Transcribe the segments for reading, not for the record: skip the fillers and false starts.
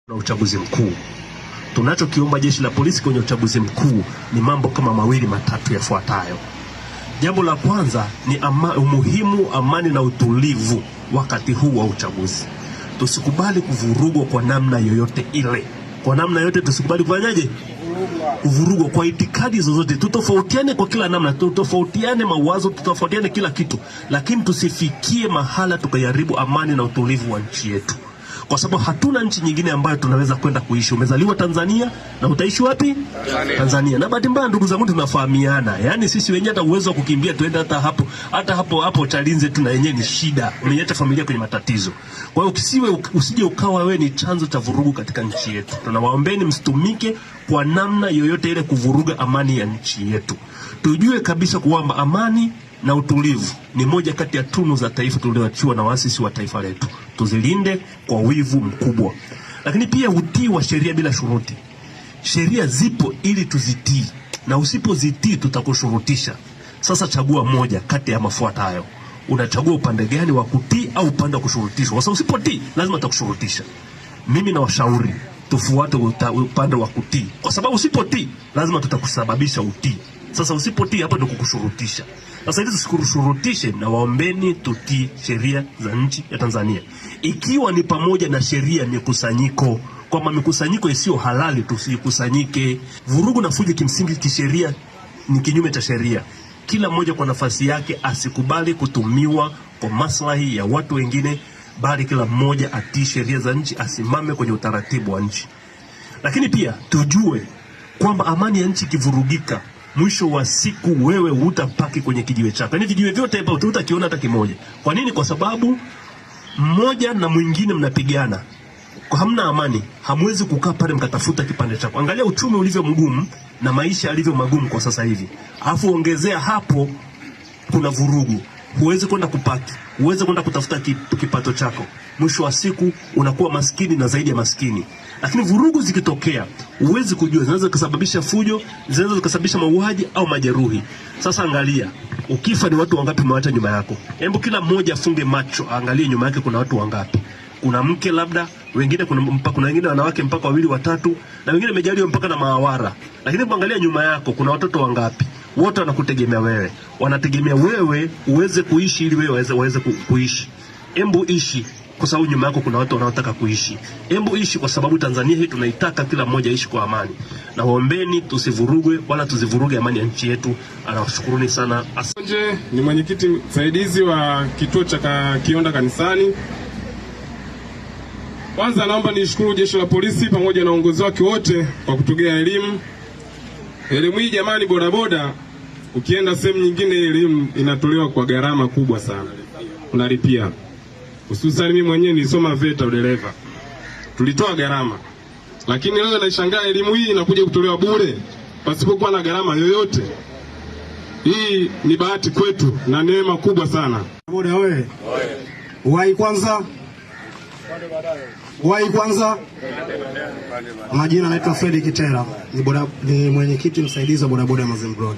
Na uchaguzi mkuu. Tunachokiomba jeshi la polisi kwenye uchaguzi mkuu ni mambo kama mawili matatu yafuatayo. Jambo la kwanza ni umuhimu, amani na utulivu wakati huu wa uchaguzi. Tusikubali kuvurugwa kwa namna yoyote ile. Kwa namna yoyote tusikubali kufanyaje? Kuvurugwa kwa itikadi zozote. Tutofautiane kwa kila namna, tutofautiane mawazo, tutofautiane kila kitu, lakini tusifikie mahala tukayaribu amani na utulivu wa nchi yetu. Kwa sababu hatuna nchi nyingine ambayo tunaweza kwenda kuishi. Umezaliwa Tanzania na utaishi wapi? Tanzania. Na bahati mbaya ndugu zangu tunafahamiana. Yaani sisi wenyewe hata uwezo wa kukimbia tuende hata hapo Chalinze tuna yenyewe ni shida. Umeiacha familia kwenye matatizo. Kwa hiyo usije ukawa wewe ni chanzo cha vurugu katika nchi yetu. Tunawaombeni msitumike kwa namna yoyote ile kuvuruga amani ya nchi yetu. Tujue kabisa kwamba amani na utulivu ni moja kati ya tunu za taifa tulioachiwa na waasisi wa taifa letu. Tuzilinde kwa wivu mkubwa. Lakini pia utii wa sheria bila shuruti. Sheria zipo ili tuzitii, na usipozitii tutakushurutisha. Sasa chagua moja kati ya mafuatayo. Unachagua upande gani wa kutii au upande wa kushurutishwa? Kwa sababu usipotii lazima atakushurutisha. Mimi na washauri tufuate upande wa kutii, kwa sababu usipotii lazima tutakusababisha utii. Sasa usipotii hapa ndio kukushurutisha. Sasa hizi sikushurutishe, na waombeni tutii sheria za nchi ya Tanzania. Ikiwa ni pamoja na sheria mikusanyiko, kwamba mikusanyiko isiyo halali tusikusanyike. Vurugu na fujo kimsingi kisheria ni kinyume cha sheria. Kila mmoja kwa nafasi yake asikubali kutumiwa kwa maslahi ya watu wengine, bali kila mmoja atii sheria za nchi, asimame kwenye utaratibu wa nchi. Lakini pia tujue kwamba amani ya nchi ikivurugika, mwisho wa siku wewe hutapaki kwenye kijiwe chako. Yaani vijiwe vyote hapa hutakiona hata kimoja. Kwa nini? Kwa sababu mmoja na mwingine mnapigana. Kwa hamna amani, hamwezi kukaa pale mkatafuta kipande chako. Angalia uchumi ulivyo mgumu na maisha yalivyo magumu kwa sasa hivi. Alafu ongezea hapo kuna vurugu. Huwezi kwenda kupaki, huwezi kwenda kutafuta kipato chako. Mwisho wa siku unakuwa maskini na zaidi ya maskini. Lakini vurugu zikitokea, huwezi kujua, zinaweza kusababisha fujo, zinaweza kusababisha mauaji au majeruhi. Sasa angalia, ukifa ni watu wangapi umewacha nyuma yako? Hebu kila mmoja afunge macho, angalie nyuma yake kuna watu wangapi. Kuna mke labda, wengine kuna wengine wanawake mpaka 2 watatu, na wengine wamejaliwa mpaka na maawara. Lakini angalia nyuma yako kuna watoto wangapi? Wote wanakutegemea wewe. Wanategemea wewe uweze kuishi ili wewe waweze kuishi. Hebu ishi kwa sababu nyuma yako kuna watu wanaotaka kuishi. Hebu ishi kwa sababu Tanzania hii tunaitaka kila mmoja aishi kwa amani. Na waombeni tusivurugwe wala tuzivuruge amani ya nchi yetu. Anawashukuruni sana. Asante. Ni mwenyekiti msaidizi wa kituo cha Kionda kanisani. Kwanza naomba nishukuru jeshi la polisi pamoja na uongozi wake wote kwa kutugea elimu. Elimu hii jamani, bodaboda ukienda sehemu nyingine elimu inatolewa kwa gharama kubwa sana. Unalipia. Hususan mimi mwenyewe nilisoma VETA udereva. Tulitoa gharama. Lakini leo nashangaa elimu hii inakuja kutolewa bure pasipokuwa na gharama yoyote. Hii ni bahati kwetu na neema kubwa sana. Boda wewe. Uwai kwanza. Uwai kwanza. Majina naitwa Fred Kitera. Ni mwenyekiti msaidizi wa bodaboda Mazembe Road.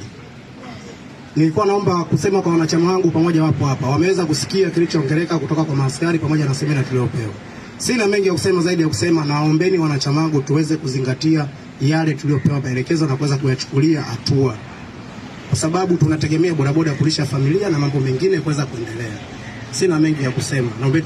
Nilikuwa naomba kusema kwa wanachama wangu pamoja wapo hapa. Wameweza kusikia kilichoongeleka kutoka kwa maaskari pamoja na semina tuliopewa. Sina mengi ya kusema zaidi ya kusema naombeni wanachama wangu tuweze kuzingatia yale tuliopewa maelekezo na kuweza kuyachukulia hatua. Kwa sababu tunategemea bodaboda kulisha familia na mambo mengine kuweza kuendelea. Sina mengi ya kusema. Naomba